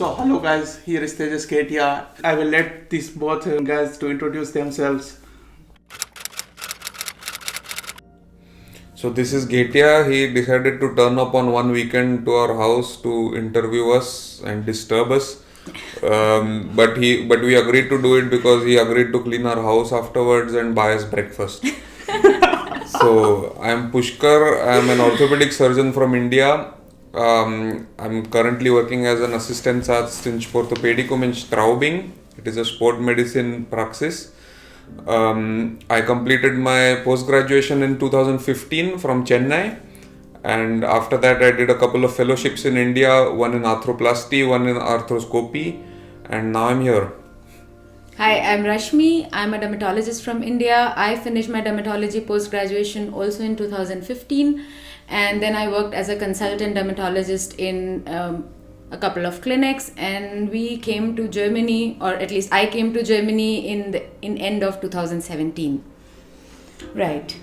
So hello guys, here is Tejas Ketia. I will let these both guys to introduce themselves. So this is Getia. He decided to turn up on one weekend to our house to interview us and disturb us. But we agreed to do it because he agreed to clean our house afterwards and buy us breakfast. So I am Pushkar. I am an orthopedic surgeon from India. I'm currently working as an Assistenzarzt in Orthopädikum in Straubing. It is a sport medicine praxis. I completed my post-graduation in 2015 from Chennai, and after that I did a couple of fellowships in India, one in arthroplasty, one in arthroscopy, and now I'm here. Hi, I'm Rashmi. I'm a dermatologist from India. I finished my dermatology post-graduation also in 2015, and then I worked as a consultant dermatologist in a couple of clinics, and we came to Germany, or at least I came to Germany in end of 2017. Right.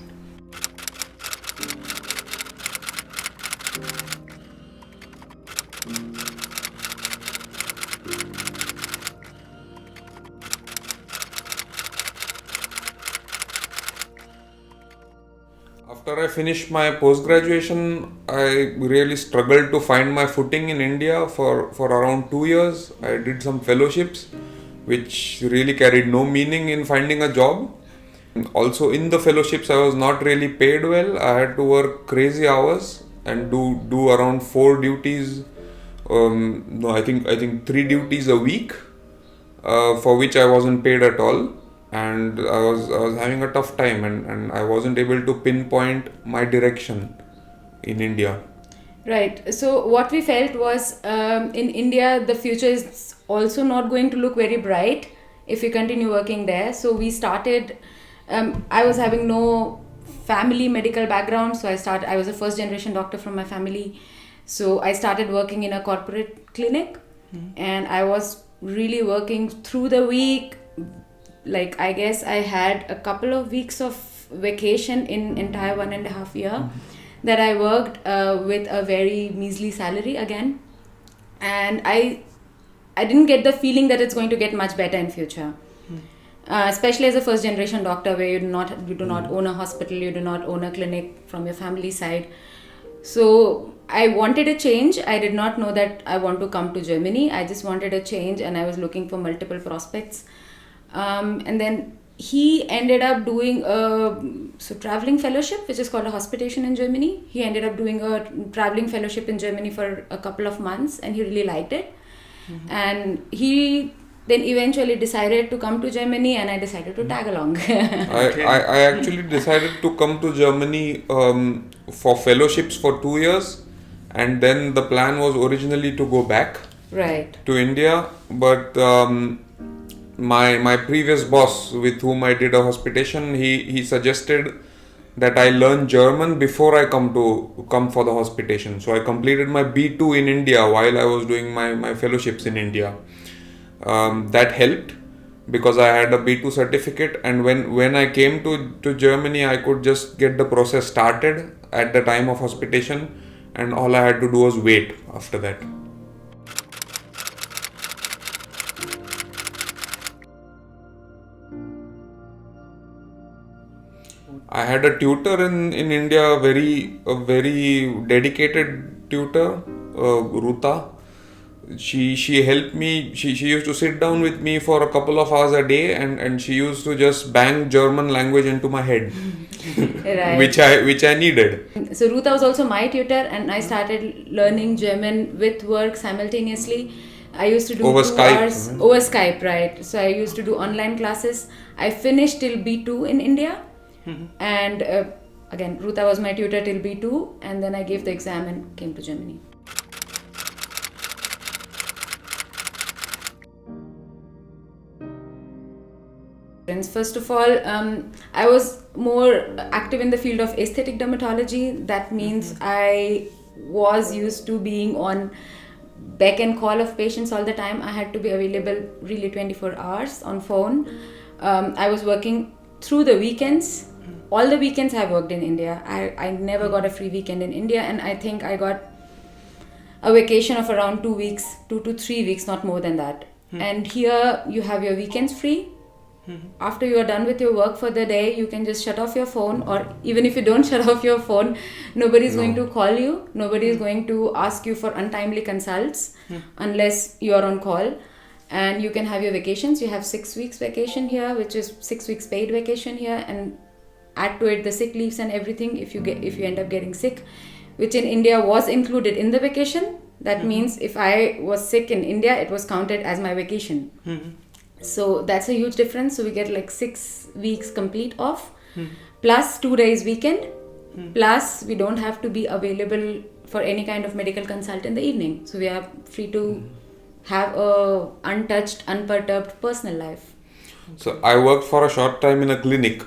After I finished my post-graduation, I really struggled to find my footing in India for around 2 years. I did some fellowships, which really carried no meaning in finding a job. Also, in the fellowships, I was not really paid well. I had to work crazy hours and do around 4 duties. No, I think 3 duties a week, for which I wasn't paid at all, and I was having a tough time, and I wasn't able to pinpoint my direction in India. Right. So what we felt was in India, the future is also not going to look very bright if we continue working there. So we started. I was having no family medical background, so I was a first generation doctor from my family. So I started working in a corporate clinic, and I was really working through the week. Like, I guess I had a couple of weeks of vacation in entire 1.5 year that I worked with a very measly salary again, and I didn't get the feeling that it's going to get much better in future. Especially as a first generation doctor, where you do not own a hospital, you do not own a clinic from your family side. So I wanted a change. I did not know that I want to come to Germany. I just wanted a change, and I was looking for multiple prospects. And then he ended up doing a traveling fellowship, which is called a hospitation in Germany. He ended up doing a traveling fellowship in Germany for a couple of months, and he really liked it. And he then eventually decided to come to Germany, and I decided to tag along. I actually decided to come to Germany for fellowships for 2 years, and then the plan was originally to go back Right. to India, but my previous boss with whom I did a hospitation, he suggested that I learn German before I come for the hospitation. So I completed my B2 in India while I was doing my fellowships in India. That helped because I had a B2 certificate, and when I came to Germany, I could just get the process started at the time of hospitation, and all I had to do was wait after that. I had a tutor in India, a very dedicated tutor, Ruta. She helped me. She used to sit down with me for a couple of hours a day, and she used to just bang German language into my head, Right. which I needed. So Ruta was also my tutor, and I started learning German with work simultaneously. I used to do Over 2 Skype, hours right? over Skype, right? So I used to do online classes. I finished till B2 in India, and again, Ruta was my tutor till B2, and then I gave the exam and came to Germany. First of all, I was more active in the field of aesthetic dermatology. That means I was used to being on beck and call of patients all the time. I had to be available really 24 hours on phone. I was working through the weekends. All the weekends I worked in India. I never got a free weekend in India, and I think I got a vacation of around 2 weeks, 2 to 3 weeks, not more than that. And here you have your weekends free. After you are done with your work for the day, you can just shut off your phone, or even if you don't shut off your phone, nobody is going to call you, nobody is going to ask you for untimely consults unless you are on call. And you can have your vacations. You have 6 weeks vacation here, which is 6 weeks paid vacation here, and add to it the sick leaves and everything if you end up getting sick, which in India was included in the vacation. That means if I was sick in India, it was counted as my vacation. So that's a huge difference. So we get like 6 weeks complete off, plus 2 days weekend, plus we don't have to be available for any kind of medical consult in the evening. So we are free to have a untouched, unperturbed personal life. So I worked for a short time in a clinic.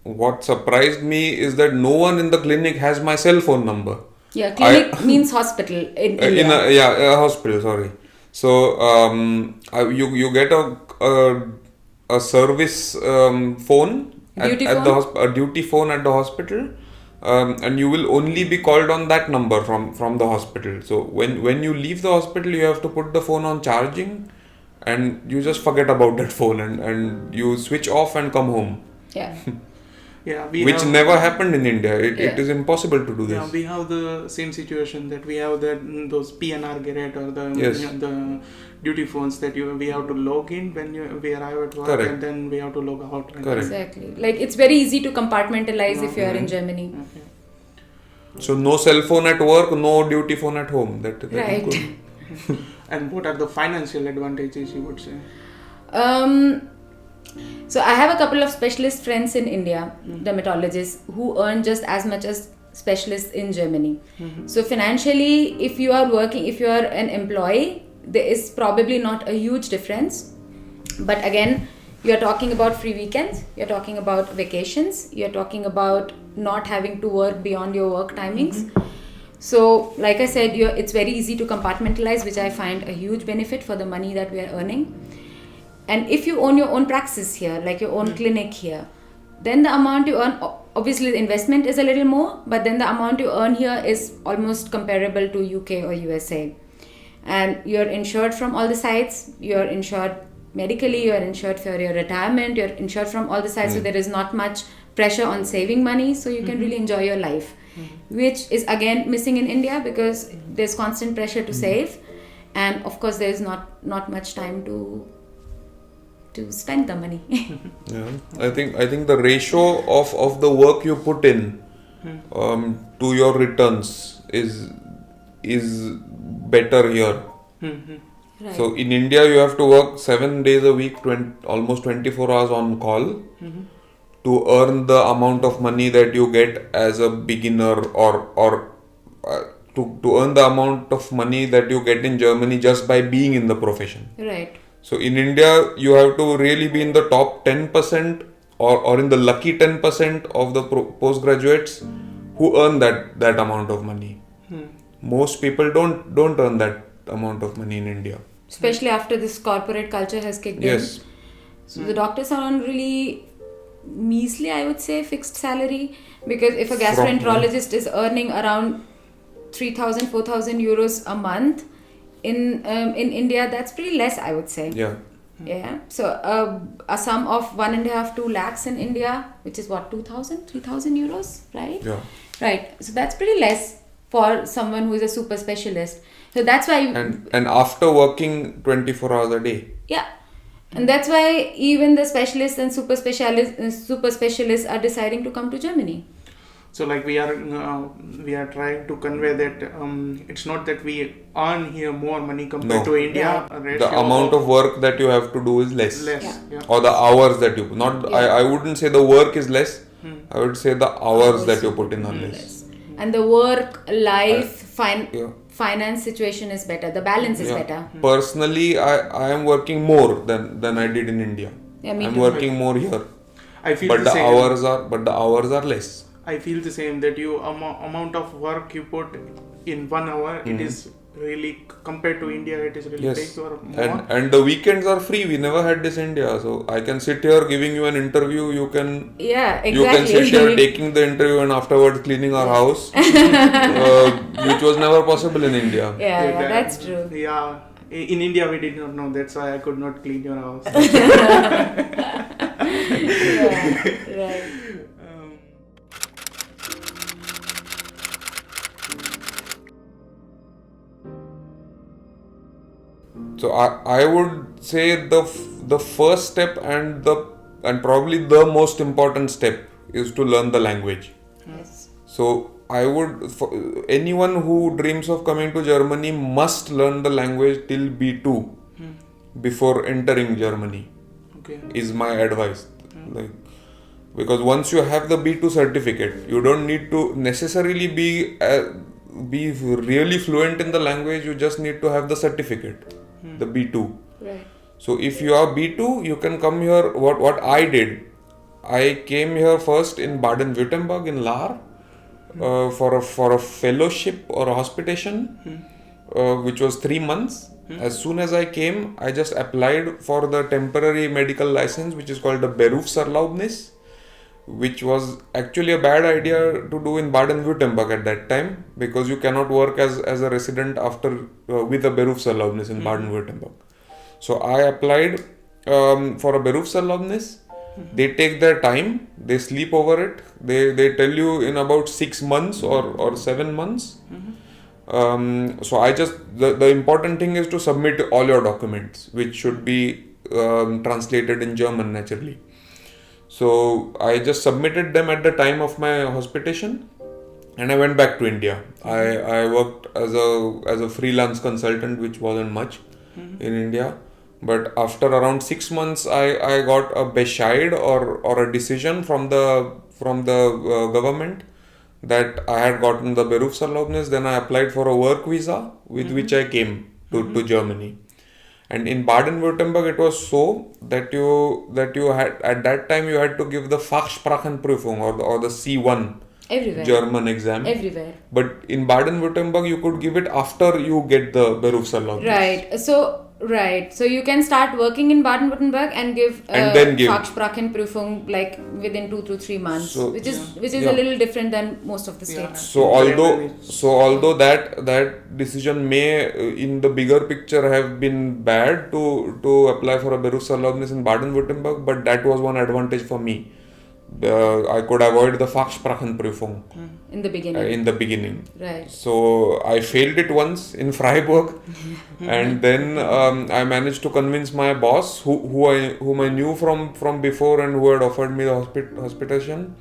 What surprised me is that no one in the clinic has my cell phone number. Yeah, clinic means hospital in India. A hospital. Sorry. So you get a service phone at the duty phone at the hospital, and you will only be called on that number from the hospital. So when you leave the hospital, you have to put the phone on charging, and you just forget about that phone, and you switch off and come home. Yeah. Yeah, Which never happened in India. It is impossible to do this. Yeah, we have the same situation that we have those PNR Garrett or the duty phones that we have to log in when we arrive at work. Correct. And then we have to log out. Correct. Exactly. Like it's very easy to compartmentalize if you are in Germany. Okay. So no cell phone at work, no duty phone at home. That Right. is good. And what are the financial advantages you would say? So I have a couple of specialist friends in India, dermatologists, who earn just as much as specialists in Germany. So financially, if you are an employee, there is probably not a huge difference. But again, you're talking about free weekends, you're talking about vacations, you're talking about not having to work beyond your work timings. So like I said, it's very easy to compartmentalize, which I find a huge benefit for the money that we are earning. And if you own your own practice here, like your own clinic here, then the amount you earn, obviously the investment is a little more, but then the amount you earn here is almost comparable to UK or USA. And you're insured from all the sides, you're insured medically, you're insured for your retirement, you're insured from all the sides, so there is not much pressure on saving money, so you can really enjoy your life, which is again missing in India because there's constant pressure to save, and of course there's not much time to spend the money. Yeah, I think the ratio of the work you put in to your returns is better here. Right. So in India you have to work 7 days a week, almost 24 hours on call to earn the amount of money that you get as a beginner, or to earn the amount of money that you get in Germany just by being in the profession. Right. So in India, you have to really be in the top 10% or in the lucky 10% of the postgraduates who earn that amount of money. Most people don't earn that amount of money in India. Especially after this corporate culture has kicked in. Yes. So the doctors are on really measly, I would say, fixed salary, because if a gastroenterologist is earning around 3,000, 4,000 euros a month, in India, that's pretty less, I would say. Yeah. Yeah. So a sum of 1.5 to 2 lakhs in India, which is what, 2,000, 3,000 euros, right? Yeah. Right. So that's pretty less for someone who is a super specialist. So that's why. And after working 24 hours a day. Yeah. And that's why even the specialists and super specialists are deciding to come to Germany. So like we are trying to convey that it's not that we earn here more money compared to India. Yeah. The amount of work that you have to do is less. Yeah. Or the hours that you I wouldn't say the work is less. I would say the hours that you put in are less. And the work life finance situation is better. The balance is better. Personally, I am working more than I did in India. Yeah, me I'm too. working more here. I feel But the same. hours are less. I feel the same, that you amount of work you put in 1 hour, it is really, compared to India, it is really big or more. And the weekends are free. We never had this in India, so I can sit here giving you an interview. You can exactly. You can sit here taking the interview and afterwards cleaning our house, which was never possible in India. Yeah, that's true. Yeah, in India we did not know. That's why I could not clean your house. Right. So I would say the first step and probably the most important step is to learn the language. Yes. So I would, for anyone who dreams of coming to Germany must learn the language till B2 before entering Germany. Okay. Is my advice. Because once you have the B2 certificate, you don't need to necessarily be really fluent in the language. You just need to have the certificate, the B2. Right. So if you are B2, you can come here. What I did, I came here first in Baden-Württemberg in Lahr for a fellowship or a hospitation, which was 3 months. As soon as I came, I just applied for the temporary medical license, which is called the Berufserlaubnis, which was actually a bad idea to do in Baden-Württemberg at that time, because you cannot work as a resident after with a Berufserlaubnis in Baden-Württemberg. So I applied for a Berufserlaubnis. They take their time, they sleep over it, they tell you in about 6 months or 7 months. So I just, the important thing is to submit all your documents, which should be translated in German naturally. So I just submitted them at the time of my hospitation, and I went back to India. I worked as a freelance consultant, which wasn't much in India. But after around 6 months, I got a Bescheid or a decision from the government that I had gotten the Berufserlaubnis. Then I applied for a work visa with which I came to Germany. And in Baden-Württemberg, it was so that you had, at that time, you had to give the Fachsprachenprüfung or the C1 everywhere. German exam. Everywhere. But in Baden-Württemberg, you could give it after you get the Berufserlaubnis. Right. So you can start working in Baden-Württemberg and give Fachsprachenprüfung like within 2 to 3 months, which is a little different than most of the states. So although that decision may in the bigger picture have been bad to apply for a Berufserlaubnis in Baden-Württemberg, but that was one advantage for me. I could avoid the Fachsprachenprüfung in the beginning. Right. So I failed it once in Freiburg, and then I managed to convince my boss, whom I knew from before and who had offered me the hospitation,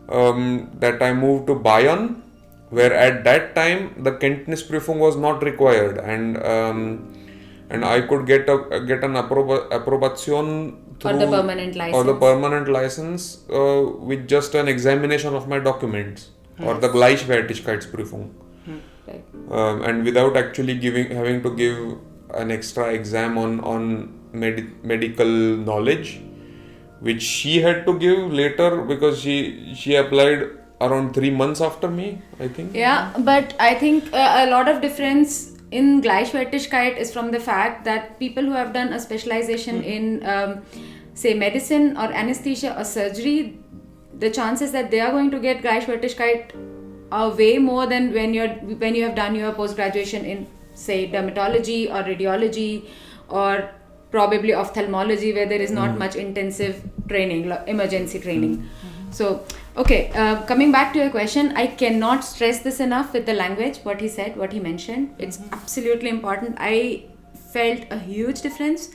that I moved to Bayern, where at that time the Kenntnisprüfung was not required, and I could get an Approbation or the permanent license with just an examination of my documents or the Gleichwertigkeitsprüfung, right. And without actually having to give an extra exam on medical knowledge, which she had to give later because she applied around 3 months after me, I think. Yeah, but I think a lot of difference in Gleichwertigkeit is from the fact that people who have done a specialization in say medicine or anesthesia or surgery, the chances that they are going to get Gleichwertigkeit are way more than when you have done your post-graduation in say dermatology or radiology or probably ophthalmology, where there is not much intensive training, emergency training. So okay, coming back to your question, I cannot stress this enough with the language, what he mentioned. It's absolutely important. I felt a huge difference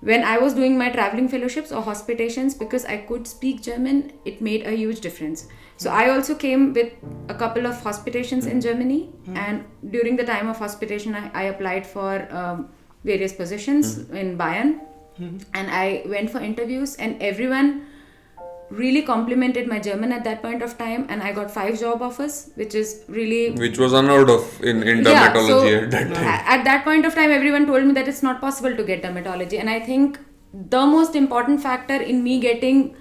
when I was doing my traveling fellowships or hospitations, because I could speak German. It made a huge difference. So I also came with a couple of hospitations in Germany, and during the time of hospitation, I applied for various positions in Bayern, and I went for interviews, and everyone really complimented my German at that point of time, and I got 5 job offers, which was unheard of in dermatology at that time. At that point of time, everyone told me that it's not possible to get dermatology, and I think the most important factor in me getting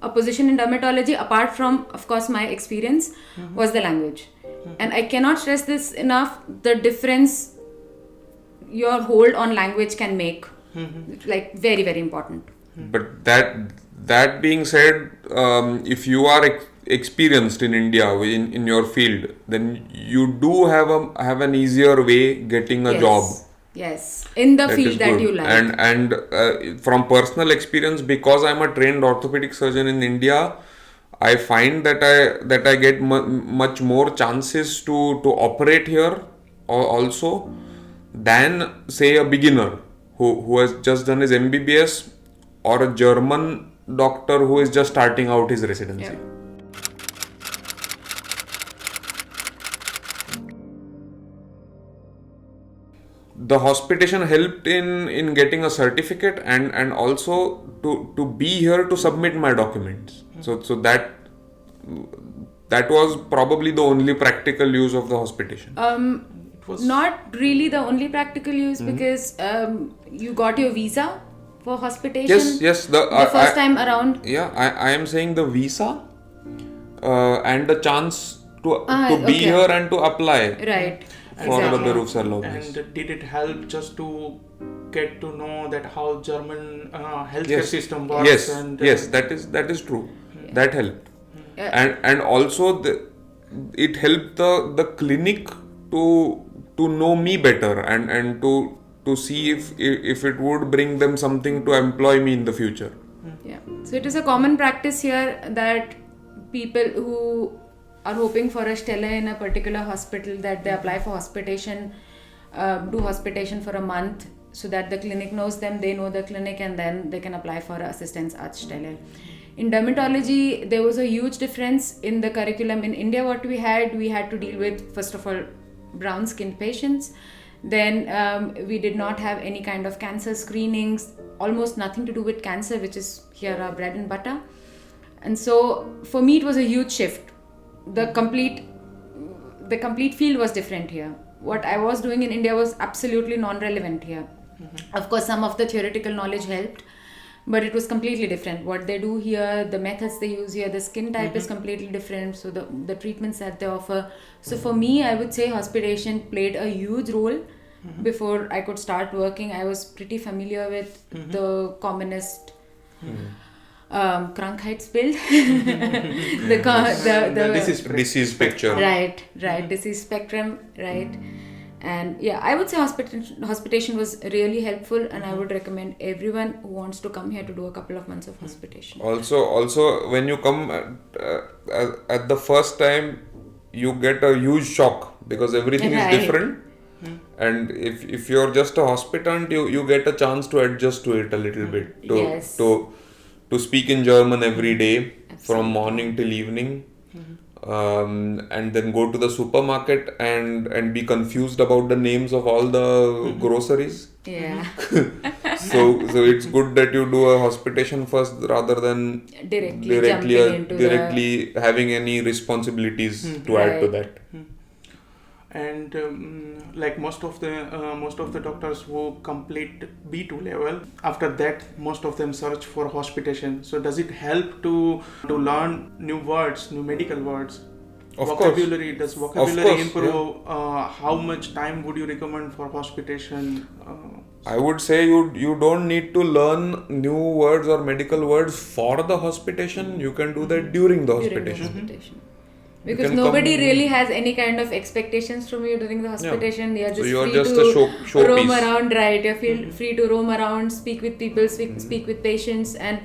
a position in dermatology, apart from of course my experience, was the language. And I cannot stress this enough, the difference your hold on language can make. Like very, very important. But that being said, if you are experienced in India in your field, then you do have an easier way getting a job. Yes, in the field that you like. And from personal experience, because I'm a trained orthopedic surgeon in India, I find that I get much more chances to operate here also than say a beginner who has just done his MBBS, or a German doctor who is just starting out his residency. Yeah. The hospitation helped in getting a certificate and also to be here to submit my documents. So that was probably the only practical use of the hospitation. It was not really the only practical use, because you got your visa for hospitation. Yes. The first time around. Yeah, I am saying the visa and the chance to be okay. here and to apply. Right. For the Beruf Service. And did it help just to get to know that how German healthcare system works? Yes, that is true. Yeah. That helped. And also it helped the clinic to know me better and to see if it would bring them something to employ me in the future. Yeah. So it is a common practice here that people who are hoping for a stelle in a particular hospital, that they apply for hospitation, do hospitation for a month, so that the clinic knows them, they know the clinic, and then they can apply for Assistenzarzt-Stelle. In dermatology, there was a huge difference in the curriculum. In India, what we had to deal with, first of all, brown skinned patients. Then we did not have any kind of cancer screenings, almost nothing to do with cancer, which is here our bread and butter. And so for me, it was a huge shift. The complete field was different here. What I was doing in India was absolutely non-relevant here. Of course, some of the theoretical knowledge helped, but it was completely different. What they do here, the methods they use here, the skin type is completely different. So the treatments that they offer. So for me, I would say hospitation played a huge role. Before I could start working, I was pretty familiar with the commonest Krankheitsbild, the disease picture. Right, disease spectrum, right. And yeah, I would say hospitation was really helpful, and I would recommend everyone who wants to come here to do a couple of months of hospitation. Also, when you come at the first time, you get a huge shock because everything is different. And if you're just a hospitant, you get a chance to adjust to it a little bit. To speak in German every day, from morning till evening. And then go to the supermarket and be confused about the names of all the groceries. Yeah. So it's good that you do a hospitation first rather than directly having any responsibilities to add to that. And like most of the doctors who complete B2 level, after that most of them search for hospitation. So does it help to learn new words, new medical words? Vocabulary, does vocabulary improve? Yeah. How much time would you recommend for hospitation? I would say you don't need to learn new words or medical words for the hospitation. You can do that during the hospitation. Because nobody really has any kind of expectations from you during the hospitation. Yeah. You're just free to roam around, right? You're free to roam around, speak with people, speak with patients, and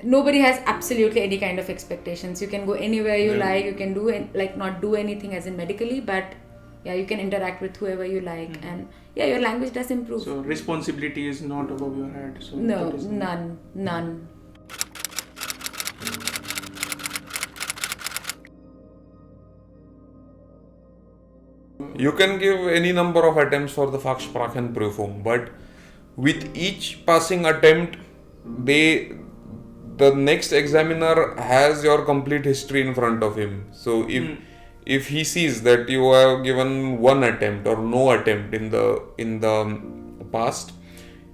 nobody has absolutely any kind of expectations. You can go anywhere you like. You can do not do anything as in medically, but yeah, you can interact with whoever you like, and yeah, your language does improve. So responsibility is not above your head. So no, none. You can give any number of attempts for the Fachsprachenprüfung, but with each passing attempt, the next examiner has your complete history in front of him. So if he sees that you have given one attempt or no attempt in the past,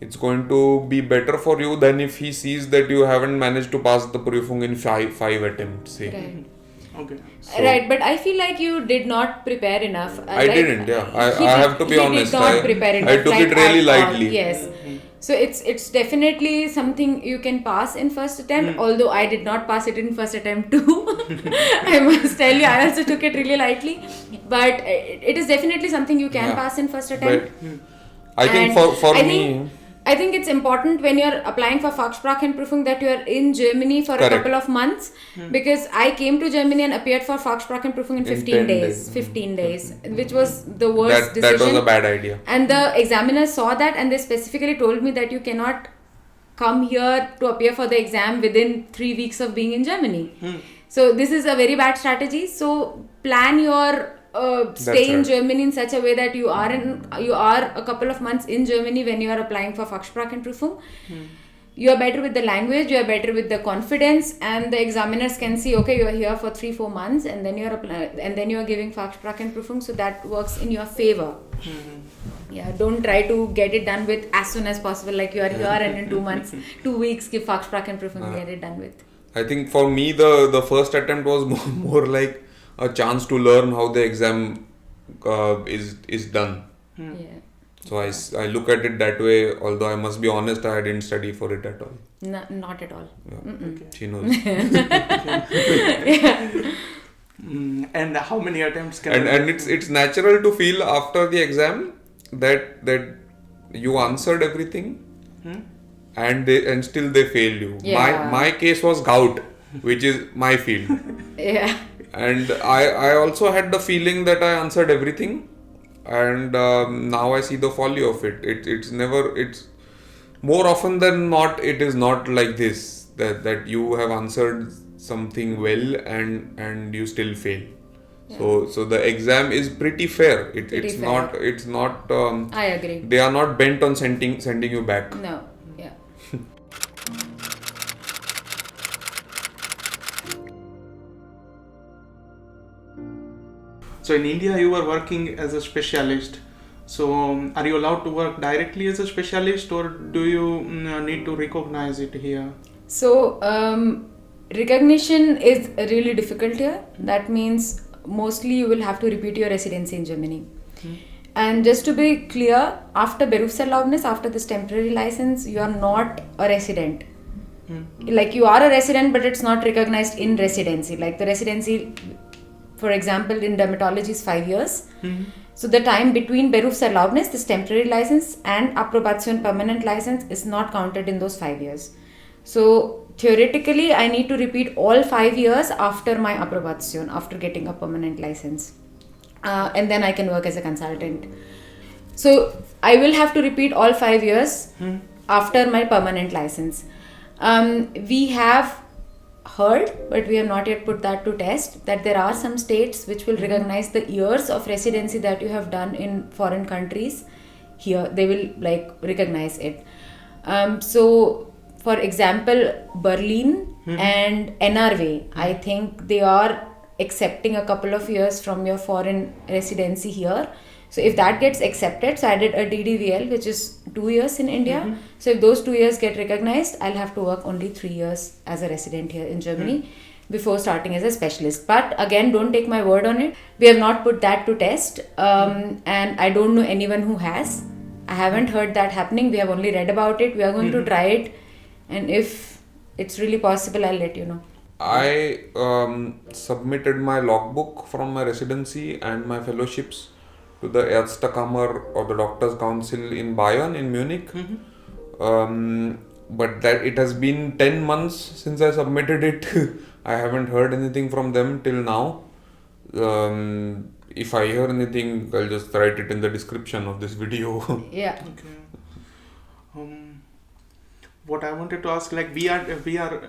it's going to be better for you than if he sees that you haven't managed to pass the Prüfung in five attempts. Say. Right. Okay. So- Right, but I feel like you did not prepare enough. I didn't, yeah. I he have to be he honest. Did not prepare enough. I took like it really at all. lightly. Yes. So it's definitely something you can pass in first attempt. Although I did not pass it in first attempt too. I must tell you, I also took it really lightly. But it is definitely something you can Yeah. pass in first attempt. But I think And for I me, think- I think it's important when you're applying for Fachsprachenprüfung that you are in Germany for a Correct. couple of months, because I came to Germany and appeared for Fachsprachenprüfung in 15 10 days. days. 15 days, which was the worst that decision. was a bad idea. And the examiners saw that and they specifically told me that you cannot come here to appear for the exam within 3 weeks of being in Germany. So this is a very bad strategy. So plan your stay in right. Germany in such a way that you are a couple of months in Germany when you are applying for Fachsprachenprüfung. You are better with the language, you are better with the confidence, and the examiners can see, okay, you are here for 3-4 months, and then you are giving Fachsprachenprüfung, so that works in your favor. Yeah, don't try to get it done with as soon as possible, like you are here and in 2 months, 2 weeks, give Fachsprachenprüfung, get it done with. I think for me the first attempt was more like a chance to learn how the exam is done. Yeah. So I look at it that way. Although I must be honest, I didn't study for it at all. No, not at all. Yeah. She knows. And how many attempts can and it's natural to feel after the exam that you answered everything, and still they failed you. Yeah. My case was gout, which is my field. Yeah. And I also had the feeling that I answered everything, and now I see the folly of it. It's more often than not, it is not like this, that you have answered something well and you still fail. So the exam is pretty fair. Pretty It's fair. not I agree. they are not bent on sending you back. No. Yeah. So in India, you were working as a specialist. So are you allowed to work directly as a specialist, or do you need to recognize it here? So, recognition is really difficult here. That means mostly you will have to repeat your residency in Germany. And just to be clear, after Berufserlaubnis, after this temporary license, you are not a resident. Like you are a resident, but it's not recognized in residency. Like the residency, for example, in dermatology is 5 years. So the time between Berufserlaubnis, this temporary license, and Approbation permanent license is not counted in those 5 years. So theoretically, I need to repeat all 5 years after my Approbation, after getting a permanent license. And then I can work as a consultant. So I will have to repeat all 5 years after my permanent license. We have heard, but we have not yet put that to test, that there are some states which will recognize the years of residency that you have done in foreign countries. Here they will like recognize it. So for example, Berlin and NRW, I think they are accepting a couple of years from your foreign residency here. So if that gets accepted, so I did a DDVL, which is 2 years in India. So if those 2 years get recognized, I'll have to work only 3 years as a resident here in Germany before starting as a specialist. But again, don't take my word on it. We have not put that to test, and I don't know anyone who has. I haven't heard that happening. We have only read about it. We are going to try it, and if it's really possible, I'll let you know. I submitted my logbook from my residency and my fellowships to the Ärztekammer or the Doctors' Council in Bayern in Munich. But that it has been 10 months since I submitted it. I haven't heard anything from them till now. If I hear anything, I'll just write it in the description of this video. Yeah. Okay. What I wanted to ask, like we are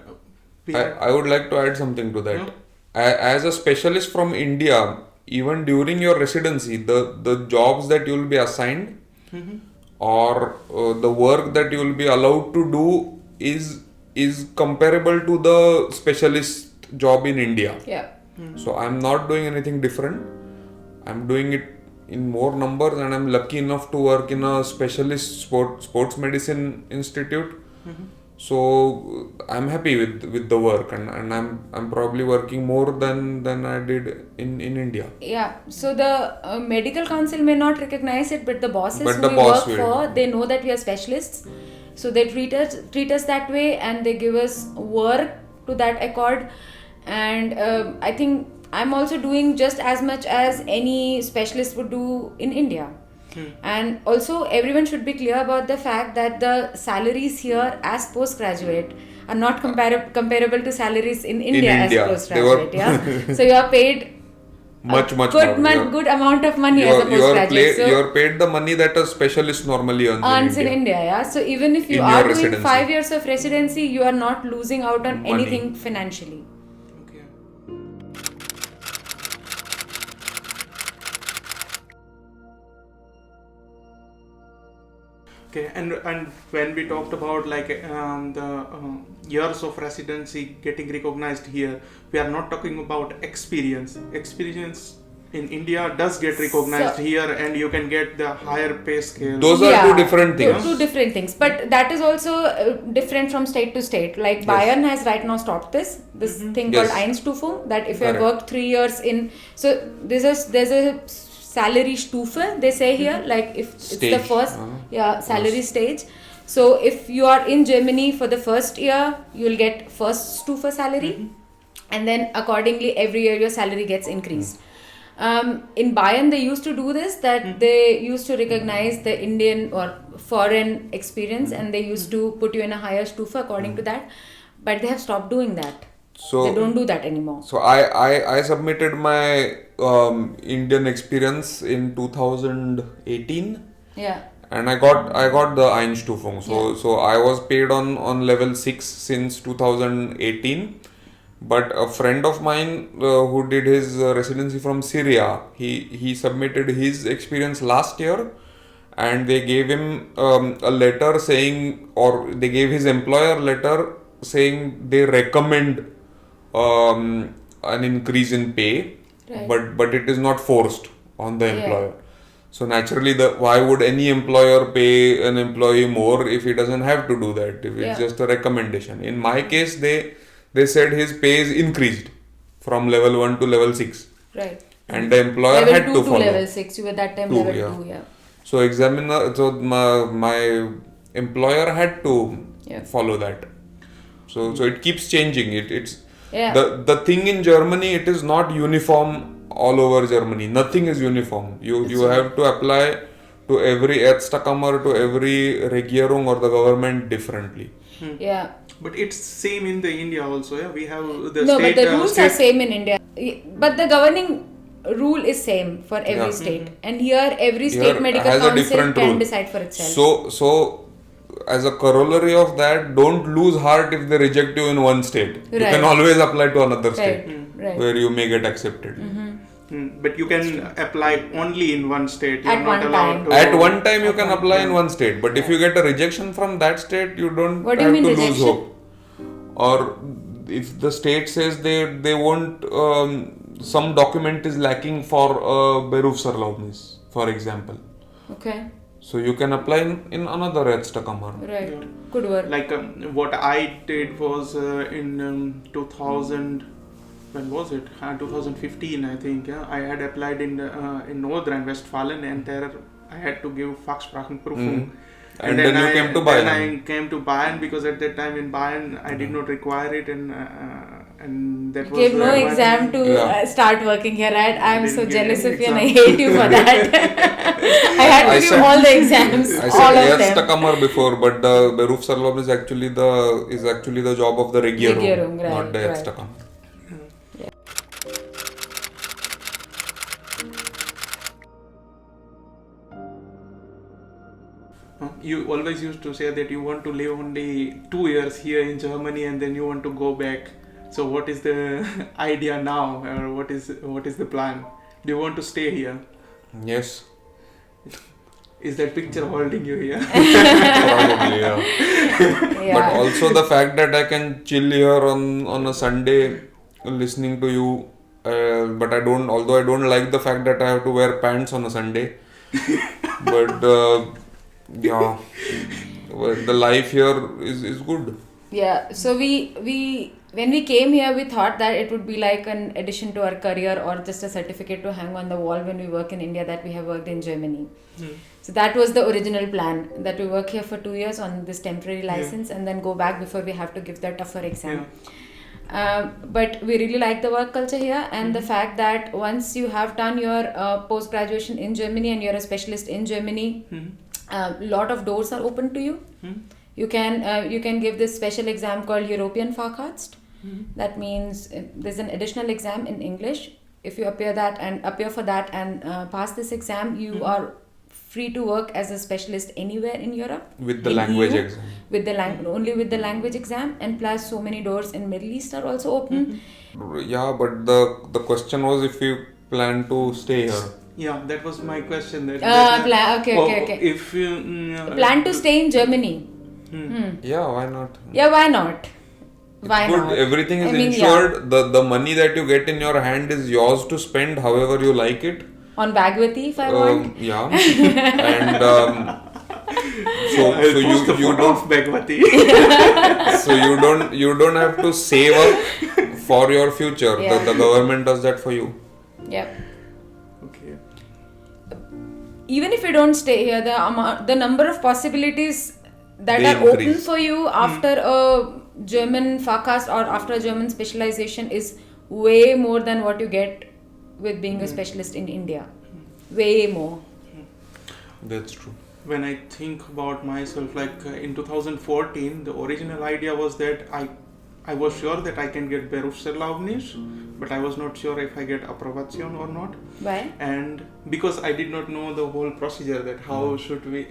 I would like to add something to that. Yeah. As a specialist from India, even during your residency, the jobs that you will be assigned or the work that you will be allowed to do is comparable to the specialist job in India. Yeah. So I'm not doing anything different. I'm doing it in more numbers, and I'm lucky enough to work in a specialist sports medicine institute So I'm happy with the work, and I'm probably working more than I did in India. Yeah, so the medical council may not recognize it, but the bosses But who the we boss work will. for, they know that we are specialists. So they treat us that way, and they give us work to that accord. And I think I'm also doing just as much as any specialist would do in India. And also, everyone should be clear about the fact that the salaries here as postgraduate are not comparable to salaries in India as India, postgraduate. they were- Yeah, so you are paid Much more. good amount of money as a postgraduate. So You're paid the money that a specialist normally earns in India. Yeah, so even if you In are your doing residency. 5 years of residency, you are not losing out on Money. anything financially. Okay. Okay, and when we talked about like the years of residency getting recognized here, we are not talking about experience. Experience in India does get recognized So- here, and you can get the higher pay scale. Those are two different things. Two different things, but that is also different from state to state. Like Bayern has right now stopped this thing called Yes. Einstufung, that if you have Correct. worked 3 years in, so there's a salary Stufe they say here, like if it's the Stage. first salary stage. So if you are in Germany for the first year, you'll get first Stufe salary, and then accordingly every year your salary gets increased. In Bayern, they used to do this, that they used to recognize the Indian or foreign experience, and they used to put you in a higher Stufe according to that. But they have stopped doing that. So They don't do that anymore. So I submitted my Indian experience in 2018, Yeah. and I got the Einstufung. So I was paid on level 6 since 2018. But a friend of mine who did his residency from Syria, he submitted his experience last year, and they gave him a letter saying, or they gave his employer letter saying they recommend an increase in pay, Right. but it is not forced on the Yeah. employer. So naturally, why would any employer pay an employee more if he doesn't have to do that? If it's Yeah. just a recommendation. In my case, they said his pay is increased from level 1 to level 6, Right. and the employer Level had 2 to to follow. level 6. You were that time 2, level yeah. 2, yeah. So my employer had to Yeah. follow that. So it keeps changing. It's Yeah. the thing in Germany. It is not uniform all over Germany. Nothing is uniform. You have to apply to every Ärztekammer, to every Regierung or the government differently. Yeah. But it's same in the India also. Yeah, we have the No, state. but the rules are state- same in India. But the governing rule is same for every Yeah. state. And here, every state Here medical has a council different can rule. decide for itself. So as a corollary of that, don't lose heart if they reject you in one state. You Right. can always apply to another Right. state Right. where you may get accepted. But you can apply only in one state. You're At not one allowed time. to. At one time you can apply in one state, but if you get a rejection from that state, you don't What do you have mean to lose rejection? hope. Or if the state says they won't, some document is lacking for Berufserlaubnis, for example. Okay. So you can apply in another Ärztekammer. Right. Yeah. Good work. Like what I did was in 2000. When was it? 2015, I think. Yeah, I had applied in North Rhine-Westphalia, and there I had to give Fachsprachenprüfung. And then you came to Bayern. Then I came to Bayern because at that time in Bayern I did not require it, and that was Gave no one- exam to Yeah. Start working here, right? I'm didn't so give jealous any of you and I exam. hate you for that. I had to I give said- all the exams, I all said of them. Ärztekammer before, but the Berufserlaubnis is actually the job of the Regierung, Regierung, right, not the right. Ärztekammer. You always used to say that you want to live only 2 years here in Germany and then you want to go back. So what is the idea now, or what is the plan? Do you want to stay here? Yes, Is that picture holding you here? probably, yeah. Yeah. But also the fact that I can chill here on a Sunday listening to you, but although I don't like the fact that I have to wear pants on a Sunday, but yeah, well, the life here is good. Yeah, so we when we came here, we thought that it would be like an addition to our career or just a certificate to hang on the wall when we work in India that we have worked in Germany. So that was the original plan, that we work here for 2 years on this temporary license and then go back before we have to give the tougher exam. But we really like the work culture here, and the fact that once you have done your post graduation in Germany and you're a specialist in Germany, a lot of doors are open to you. You can give this special exam called European Facharzt. That means there's an additional exam in English. If you appear for that and pass this exam, you are free to work as a specialist anywhere in Europe. With the in language EU, exam. With the only with the language exam, and plus so many doors in Middle East are also open. Yeah, but the question was if you plan to stay here. Yeah, that was my question. Okay. If you Plan to stay in Germany. Yeah, why not? Yeah, why not? Why Good. not? Everything is I mean, insured. The money that you get in your hand is yours to spend however you like it. On Bhagwati, if I want. Yeah. And so you don't Bhagwati. so you don't have to save up for your future. Yeah. The government does that for you. Yeah. Okay. Even if you don't stay here, the number of possibilities that They are open increase. for you after a German Facharzt or after a German specialization is way more than what you get with being a specialist in India. Way more. That's true. When I think about myself, like in 2014, the original idea was that I was sure that I can get Berufserlaubnis, but I was not sure if I get Approbation or not. Why? And because I did not know the whole procedure, that how should we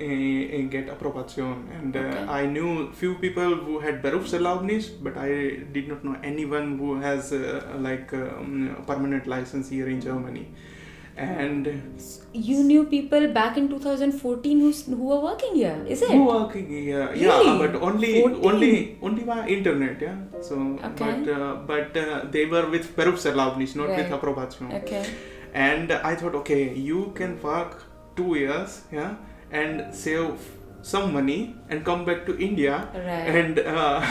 get Approbation, and I knew few people who had Berufserlaubnis, but I did not know anyone who has permanent license here in Germany. And You knew people back in 2014 who were working here, is it? who working here? Really? Yeah, but only 14? via internet. Yeah. So, Okay. but they were with Berufserlaubnis, not with Right. Approbation. Okay. And I thought, okay, you can work 2 years, yeah, and save some money and come back to India Right. and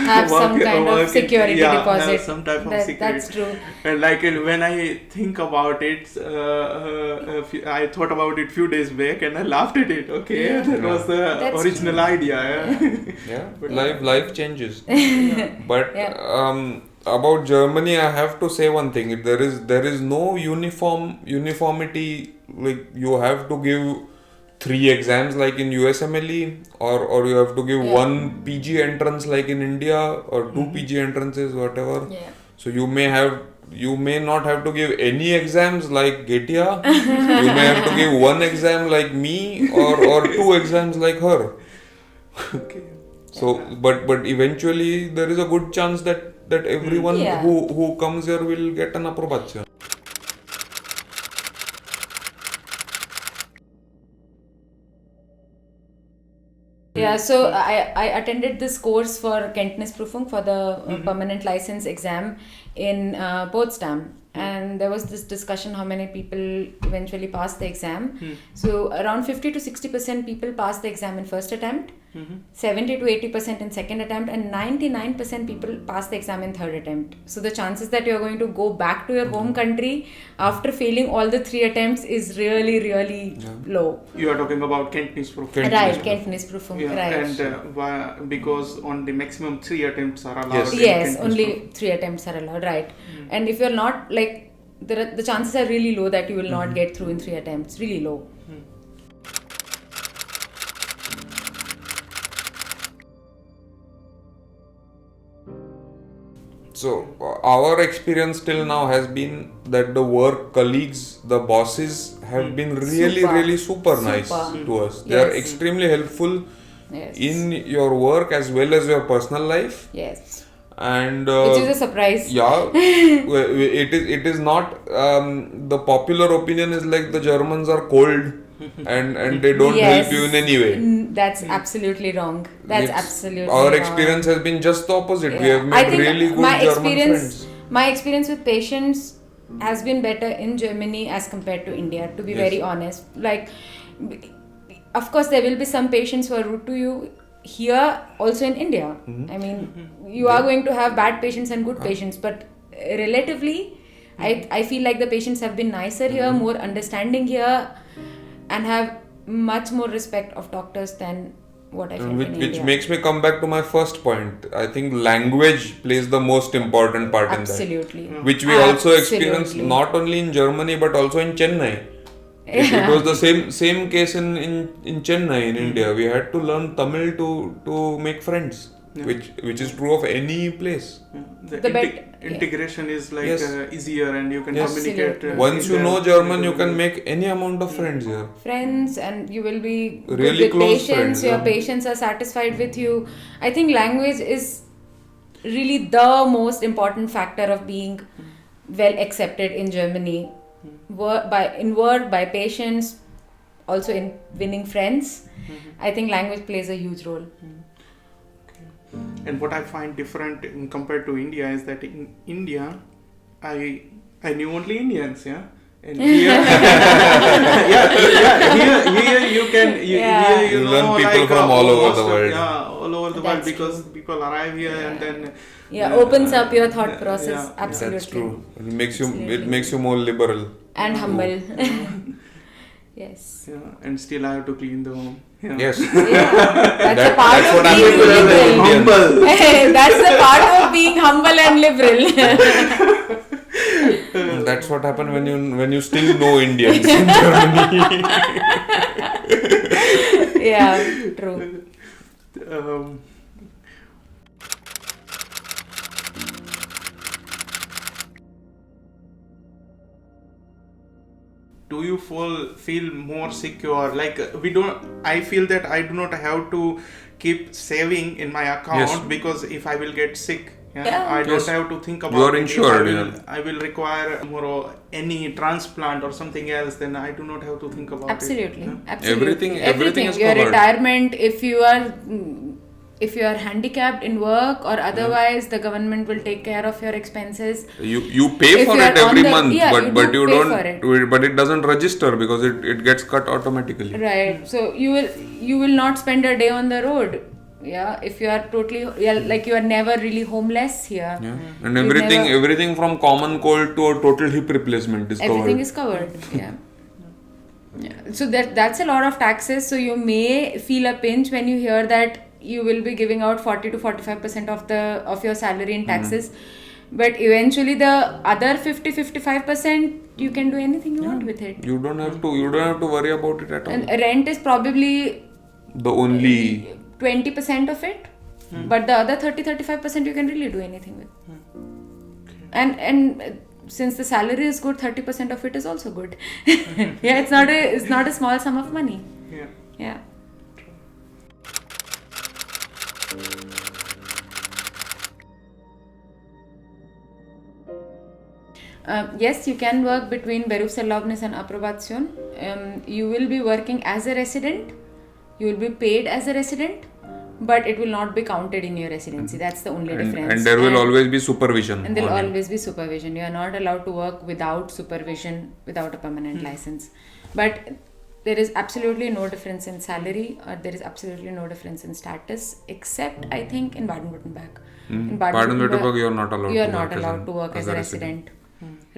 Have some kind of security deposit. have some type of security. That's true. And like when I think about it, I thought about it few days back and I laughed at it. Okay, Yeah. that was the That's original true. idea. Yeah. Yeah, life changes. But Yeah. about Germany, I have to say one thing. There is no uniformity. Like you have to give 3 exams like in USMLE, or you have to give 1 PG entrance like in India, or 2 PG entrances, whatever. Yeah. So you may not have to give any exams like Getia. You may have to give 1 exam like me, or 2 exams like her. Okay. So, but eventually there is a good chance that everyone Yeah. who comes here will get an Approbation. Yeah, so I attended this course for Kenntnisprüfung for the permanent license exam in Potsdam, and there was this discussion how many people eventually passed the exam. So around 50 to 60% people passed the exam in first attempt, 70 to 80% in second attempt, and 99% people passed the exam in third attempt. So the chances that you're going to go back to your home country after failing all the 3 attempts is really, really low. You are talking about Kenntnisprüfung. Right, Kenntnisprüfung, Yeah, right. and because on the maximum 3 attempts are allowed. Yes. in Yes, Kenntnisprüfung. only 3 attempts are allowed, right? And if you're not like, the chances are really low that you will not get through in 3 attempts, really low. So our experience till now has been that the work colleagues, the bosses have been really Super. really super nice Super. to us. They are Yes. extremely helpful Yes. in your work as well as your personal life. Yes. And Which is a surprise. yeah, it is not the popular opinion is like the Germans are cold and they don't help you in any way. That's absolutely wrong. That's It's- absolutely our wrong. experience has been just the opposite. We Yeah. have I made think really good my German experience, friends. my experience with patients has been better in Germany as compared to India, to be Yes. very honest. Like, of course, there will be some patients who are rude to you here also in India. I mean, you are going to have bad patients and good patients, but relatively, I feel like the patients have been nicer here, more understanding here, and have much more respect of doctors than what I felt in Which India. makes me come back to my first point. I think language plays the most important part Absolutely. in that. Which we also experienced Absolutely. not only in Germany but also in Chennai. It was the same case in Chennai in India. We had to learn Tamil to make friends, which is true of any place. The integration is like Yes. easier, and you can Yes. communicate. Once you know German, you can make any amount of friends here. Friends, and you will be good Really with close patients. friends, Your yeah. patients are satisfied with you. I think language is really the most important factor of being well accepted in Germany. Word, by patients, also in winning friends. I think language plays a huge role. And what I find different compared to India is that in India, I knew only Indians, yeah. And here, here you can here You know learn people like, from all over most the of- world. Yeah, all over the world, That's because people arrive here and then Opens up your thought process. yeah, Absolutely. That's true. It Absolutely. makes you more liberal. And humble. Yes. yeah, and still I have to clean the home. Yeah. Yes. Yeah. That's a part That's of what being happens with the liberal. Indians. That's the part of being humble and liberal. That's what happened when you still know Indians in Germany. Yeah, true. Do you feel more secure? Like I feel that I do not have to keep saving in my account, Yes. because if I will get sick, Yeah. I don't Yes. have to think about You are it. insured, If I will require more any transplant or something else, then I do not have to think about Absolutely. it. Yeah. Absolutely. Everything is Your covered. retirement, if you are handicapped in work or otherwise, the government will take care of your expenses. You pay If for you it are on every the- month, yeah, but you you do pay don't. for it. But it doesn't register because it gets cut automatically. Right. So you will not spend a day on the road. Yeah. If you are totally like you are never really homeless here. Yeah. And You've everything from common cold to a total hip replacement is Everything covered. is covered. Yeah. Yeah. So that's a lot of taxes. So you may feel a pinch when you hear that you will be giving out 40 to 45% of your salary in taxes. But eventually the other 50-55% you can do anything you want with it. You don't have to worry about it at all. And rent is probably The only 20% of it, but the other 30-35% you can really do anything with. And since the salary is good, 30% of it is also good. Yeah, it's not a small sum of money. Yeah. Yeah. Yes, you can work between Berufserlaubnis and Approbation. You will be working as a resident. You will be paid as a resident, but it will not be counted in your residency. That's the only difference. and there will always be supervision. And there will on it. always be supervision. You are not allowed to work without supervision, without a permanent license. But there is absolutely no difference in salary, or there is absolutely no difference in status, except I think in Baden-Württemberg. In Baden-Württemberg, you are not allowed. you are to not work allowed to work as a resident.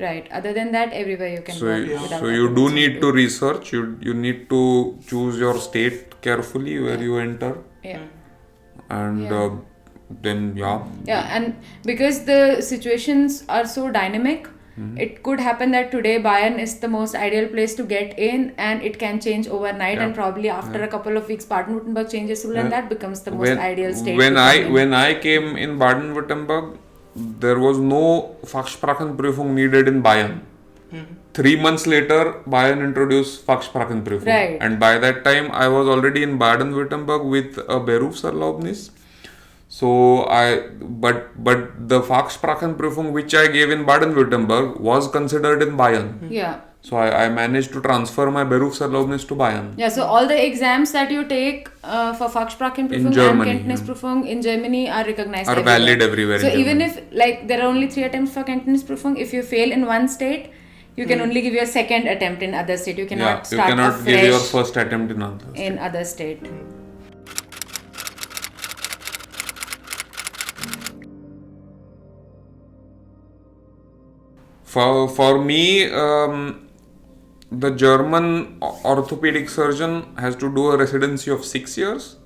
Right. Other than that, everywhere you can work without. So you do occupancy. need to research. You need to choose your state carefully where you enter, Yeah. and Yeah. then Yeah, and because the situations are so dynamic, it could happen that today Bayern is the most ideal place to get in, and it can change overnight, Yeah. and probably after a couple of weeks Baden-Württemberg changes rule, and that becomes the most ideal state. When to come in. when I came in Baden-Württemberg, there was no Fachsprachenprüfung needed in Bayern. 3 months later, Bayern introduced Fachsprachenprüfung, Right. and by that time I was already in Baden-Württemberg with a Berufserlaubnis. So but the Fachsprachenprüfung which I gave in Baden-Württemberg was considered in Bayern. Yeah. So I managed to transfer my Berufserlaubnis to Bayern. Yeah, so all the exams that you take for Fachsprachenprüfung and Germany, Kenntnisprüfung in Germany are recognized Are everywhere. valid everywhere So in even Germany. if like there are only 3 attempts for Kenntnisprüfung, if you fail in one state, you can only give your second attempt in other state. You cannot You start cannot afresh give your first attempt in others. in other state. For me, the German orthopedic surgeon has to do a residency of 6 years.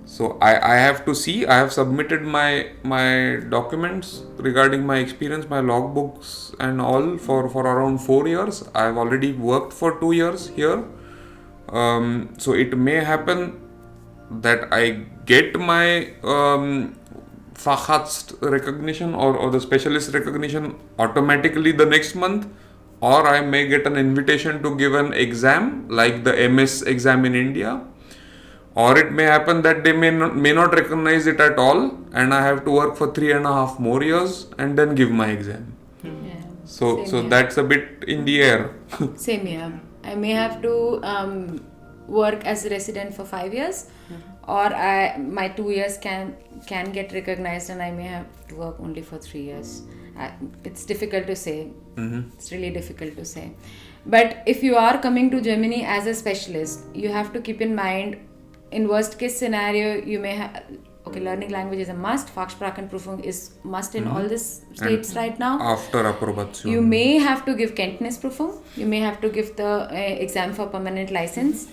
So I have to see. I have submitted my documents regarding my experience, my logbooks and all for around 4 years. I have already worked for 2 years here. So it may happen that I get my Facharzt recognition or the specialist recognition automatically the next month, or I may get an invitation to give an exam like the MS exam in India, or it may happen that they may not recognize it at all, and I have to work for 3.5 more years and then give my exam. Yeah. So Same here. that's a bit in the air. Same here. I may have to work as a resident for 5 years, or my 2 years can get recognized, and I may have to work only for 3 years. It's difficult to say. It's really difficult to say. But if you are coming to Germany as a specialist, you have to keep in mind, in worst case scenario, you may have, learning language is a must. Fachsprachenprüfung is must in all these states right now. After Approbation. You may have to give Kenntnisprüfung. You may have to give the exam for permanent license.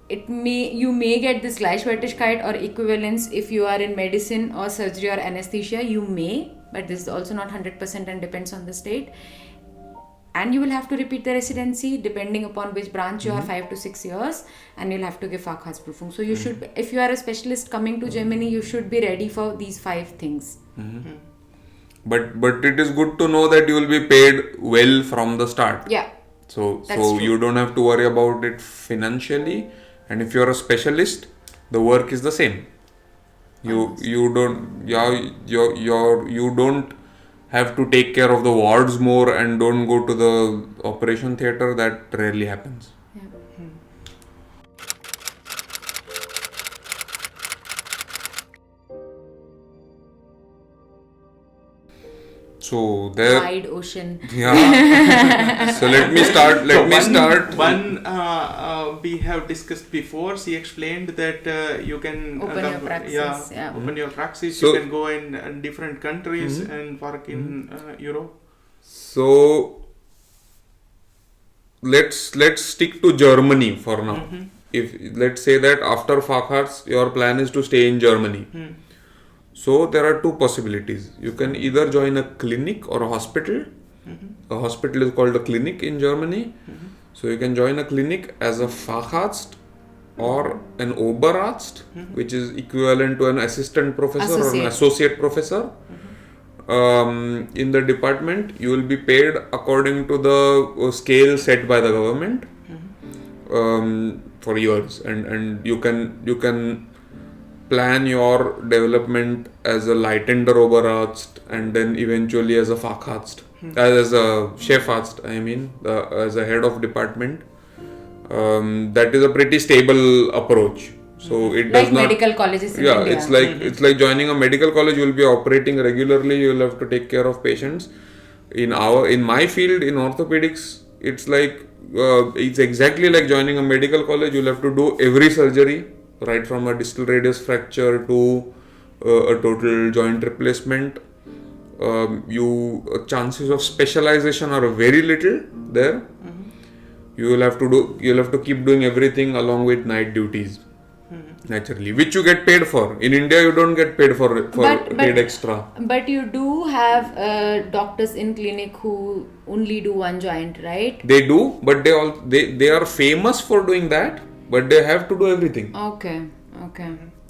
You may get this Gleichwertigkeit or equivalence if you are in medicine or surgery or anesthesia. You may, but this is also not 100% and depends on the state. And you will have to repeat the residency depending upon which branch you are, 5 to 6 years, and you'll have to give Facharztprüfung. So you should, if you are a specialist coming to Germany, you should be ready for these 5 things. But it is good to know that you will be paid well from the start. Yeah. So That's you don't have to worry about it financially, and if you are a specialist, the work is the same. You don't have to take care of the wards more and don't go to the operation theatre. That rarely happens. Yeah. So there. Wide ocean. Yeah. So let me start. We have discussed before. She explained that you can Open your praxis. Yeah. Open your praxis. So- you can go in different countries and work in Europe. So let's stick to Germany for now. If let's say that after Facharzt your plan is to stay in Germany. So there are 2 possibilities. You can either join a clinic or a hospital. A hospital is called a clinic in Germany. So you can join a clinic as a Facharzt or an Oberarzt, which is equivalent to an assistant professor or an associate professor. In the department, you will be paid according to the scale set by the government for years, and you can plan your development as a Leitender Oberarzt and then eventually as a Facharzt, as a Chefarzt, as a head of department. That is a pretty stable approach. So it does Like not. medical colleges in India. It's like joining a medical college. You will be operating regularly. You will have to take care of patients. In my field, in orthopedics, it's like it's exactly like joining a medical college. You'll have to do every surgery, right from a distal radius fracture to a total joint replacement. Chances of specialization are very little there. You'll have to keep doing everything along with night duties. Naturally, which you get paid for. In India, you don't get paid for paid extra. But you do have doctors in clinic who only do one joint, right? They do, but they are famous for doing that. But they have to do everything. Okay.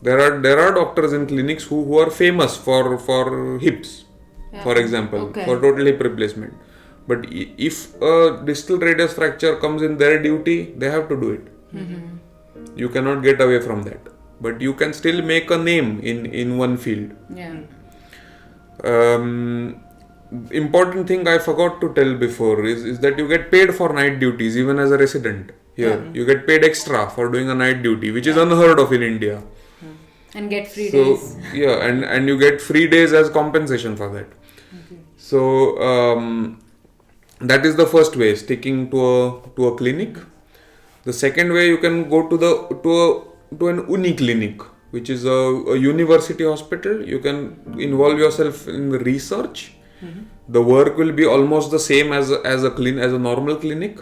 There are doctors in clinics who are famous for hips, for example, for total hip replacement. But if a distal radius fracture comes in their duty, they have to do it. You cannot get away from that. But you can still make a name in one field. Yeah. Important thing I forgot to tell before is that you get paid for night duties even as a resident here. You get paid extra for doing a night duty, which is unheard of in India. And get free days. Yeah, and you get free days as compensation for that. So that is the first way, sticking to a clinic. The second way, you can go to an Uniclinic, which is a university hospital. You can involve yourself in research. the work will be almost the same as a normal clinic,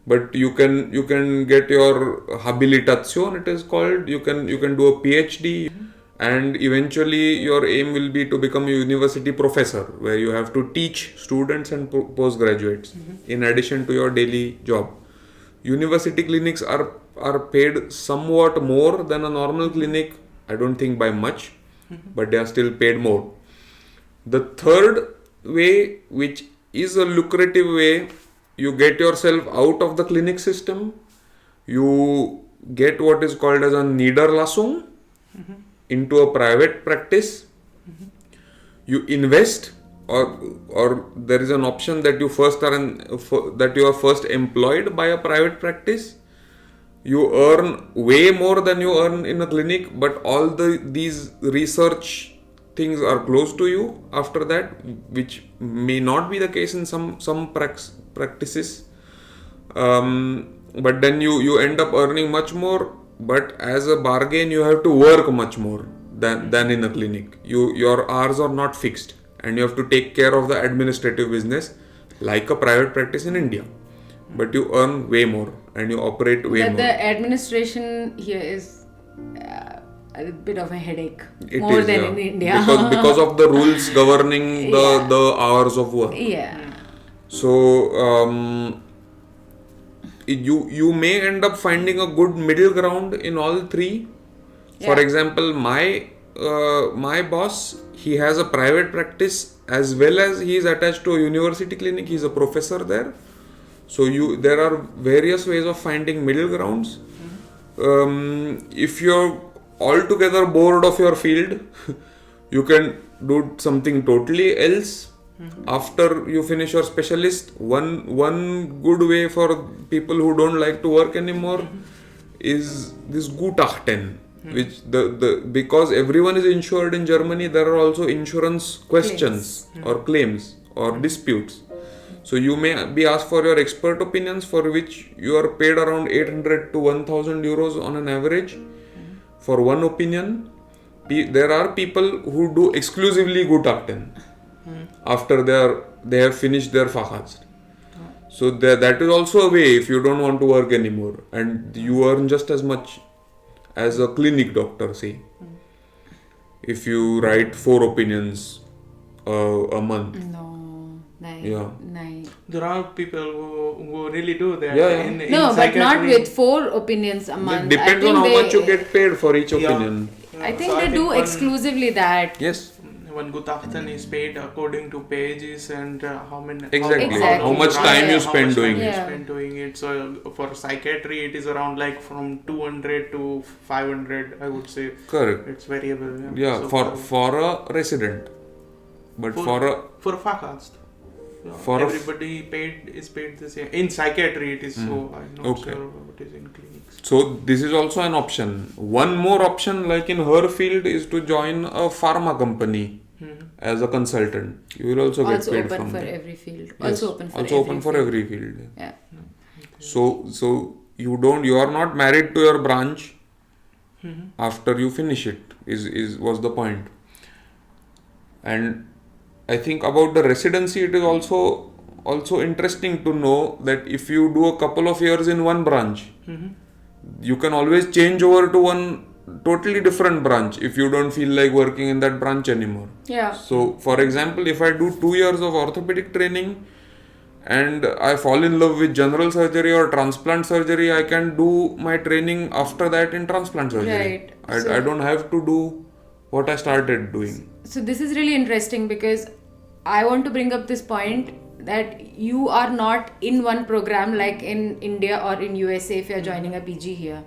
but you can get your habilitation, it is called. You can do a PhD, and eventually your aim will be to become a university professor, where you have to teach students and postgraduates in addition to your daily job. University clinics are paid somewhat more than a normal clinic. I don't think by much, but they are still paid more. The third way, which is a lucrative way, you get yourself out of the clinic system. You get what is called as a Niederlassung into a private practice. You invest, or there is an option that you are first employed by a private practice. You earn way more than you earn in a clinic, but all these research things are close to you after that, which may not be the case in some practices. But then you end up earning much more, but as a bargain you have to work much more than in a clinic. Your hours are not fixed, and you have to take care of the administrative business like a private practice in India, but you earn way more and you operate way more. The administration here is a bit of a headache, It more is, than yeah. in India. because of the rules governing the hours of work. Yeah. So you may end up finding a good middle ground in all three. For Yeah. example, my boss, he has a private practice as well as he is attached to a university clinic. He is a professor there. So there are various ways of finding middle grounds. If you're altogether bored of your field, you can do something totally else. After you finish your specialist, one good way for people who don't like to work anymore is this Gutachten, which because everyone is insured in Germany, there are also insurance questions or claims or disputes. So you may be asked for your expert opinions, for which you are paid around 800 to 1000 euros on an average for one opinion. There are people who do exclusively Gutachten after they have finished their Facharzt. So that is also a way if you don't want to work anymore, and you earn just as much as a clinic doctor, say. If you write 4 opinions a month. Yeah. There are people who really do that. Yeah. In No, but not psychiatry. with 4 opinions a month. It depends on how much you get paid for each opinion. I think So they do exclusively that. Yes. One Gutachten is paid according to pages and how many. Exactly. How much time you spend doing it. it. Spend doing it. So for psychiatry, it is around like from 200 to 500, I would say. Correct. It's variable. Yeah, So for a resident. But for a Facharzt. For a everybody is paid the same. In psychiatry, it is so. I'm not Okay. sure what is in clinics. So this is also an option. One more option, like in her field, is to join a pharma company as a consultant. You will also get Also paid open from for there. every field. Yes. Also open for Also every open for field. every field. Yeah. So you are not married to your branch after you finish it. Was the point. And I think about the residency, it is also interesting to know that if you do a couple of years in one branch, you can always change over to one totally different branch if you don't feel like working in that branch anymore. Yeah. So, for example, if I do 2 years of orthopedic training and I fall in love with general surgery or transplant surgery, I can do my training after that in transplant surgery. Right. I don't have to do what I started doing. So this is really interesting because I want to bring up this point that you are not in one program like in India or in USA if you're joining a PG here.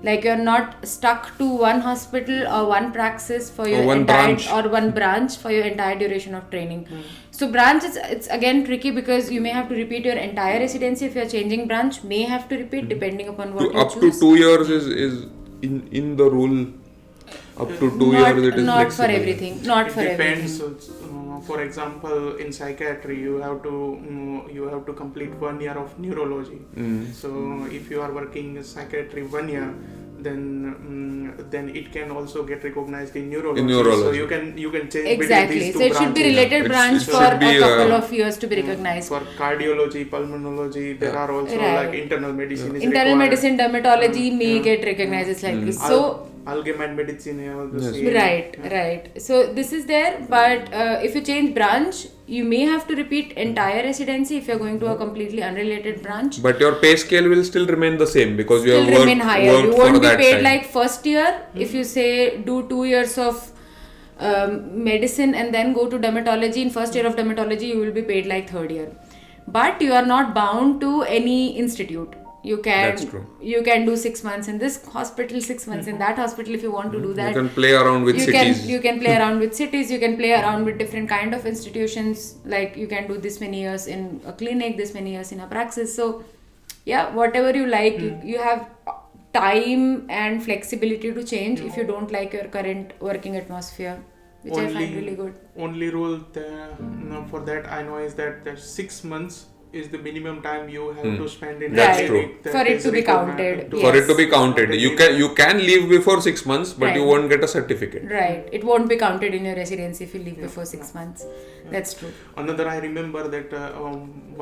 Like you're not stuck to one hospital or one praxis for your one entire branch. or one branch for your entire duration of training. So branch it's again tricky because you may have to repeat your entire residency. If you're changing branch, may have to repeat depending upon what you Up choose. to 2 years is in the rule. Up to 2 years it is not flexible. for everything. Not for It depends. everything. For example, in psychiatry, you have to complete 1 year of neurology. So if you are working in psychiatry 1 year, then it can also get recognized in neurology. In neurology. So you can change Exactly. between these two So it should be branches. related It branch should for be, a couple of years to be recognized. For cardiology, pulmonology, there are also Right. like internal medicine. Is Internal required. medicine, dermatology may get recognized slightly. So Allgemeine medicine, all the Yes. same. right. So this is there, but if you change branch, you may have to repeat entire residency if you're going to a completely unrelated branch. But your pay scale will still remain the same because you Still have remain higher. worked You for won't be that paid time. like first year. If you say do 2 years of medicine and then go to dermatology, in first year of dermatology you will be paid like third year. But you are not bound to any institute. That's true. You can do 6 months in this hospital, 6 months in that hospital if you want to do that. You can play around with cities. You can play around with cities. You can play around with different kind of institutions. Like you can do this many years in a clinic, this many years in a praxis. So yeah, whatever you like, you have time and flexibility to change if you don't like your current working atmosphere, which I find really good. Only rule for that I know is that 6 months is the minimum time you have to spend in That's the true. clinic. That For it is to be recognized counted, to- yes. For it to be counted, you can leave before 6 months, but you Right. won't get a certificate. Right. It won't be counted in your residency if you leave before 6 months. That's true. Another, I remember that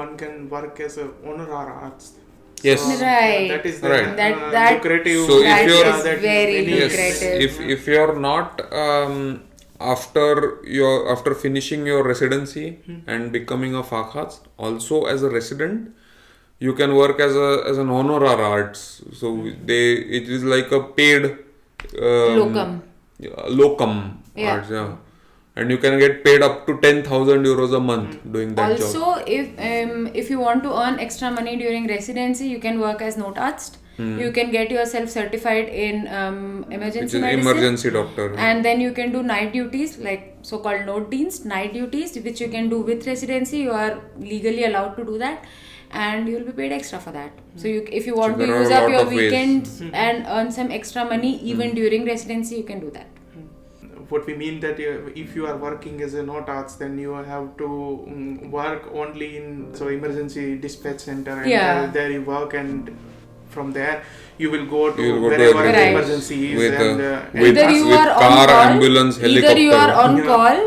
one can work as a honorar arts. Yes. Right. That is the Right. That- lucrative. So if That you're- is very many- lucrative. If you're not after finishing your residency and becoming a fakhaz, also as a resident, you can work as an honorar arts. So it is like a paid Locum. locum Yeah. arts, yeah. And you can get paid up to 10,000 euros a month doing that job. Also, if you want to earn extra money during residency, you can work as notarzt. You can get yourself certified in Which emergency is medicine. emergency doctor. And then you can do night duties, like so-called notdienst, night duties, which you can do with residency. You are legally allowed to do that, and you will be paid extra for that. So if you want to there are use a up lot your of ways. weekends and earn some extra money even during residency, you can do that. What we mean that if you are working as a notarzt, then you have to work only in emergency dispatch center, and Yeah. there you work, and from there you will go to You will go to wherever the everywhere. emergency is, With, and with- Either you with are on car, call, ambulance, either you are helicopter. on Yeah. call,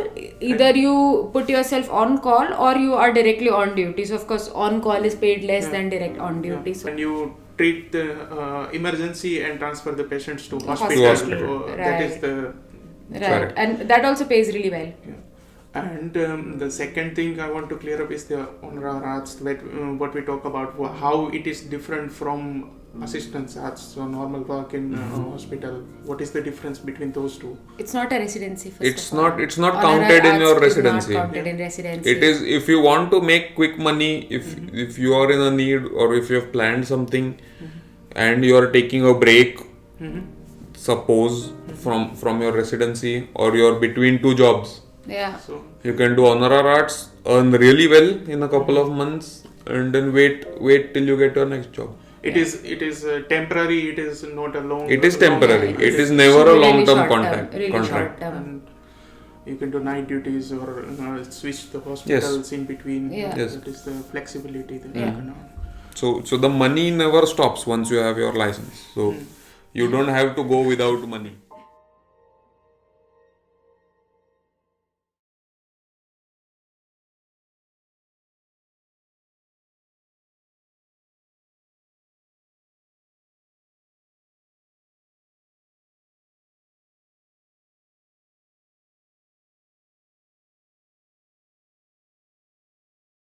either you put yourself on call, or you are directly on duty. So of course, on call is paid less than direct on duty. So and you treat the emergency and transfer the patients to Hospital. hospital. Hospital. So that is Right. the right, Correct. and that also pays really well. And the second thing I want to clear up is the honorar arts, what we talk about, how it is different from assistance arts, so normal work in hospital. What is the difference between those two? It's not a residency. First It's of all. not- it's not Honorar counted in arts your is residency. Not counted in residency. It is, if you want to make quick money, if you are in a need, or if you have planned something and you are taking a break, suppose from your residency, or you are between two jobs, Yeah. So you can do honorar arts, earn really well in a couple of months, and then wait till you get your next job. it is temporary. It is not a long. It is temporary. Yeah, It is never a really long-term short term, contract. really short term. And you can do night duties or switch the hospitals in between. Yeah. Yes. That is the flexibility that Yeah. you can have. So the money never stops once you have your license. So you don't have to go without money.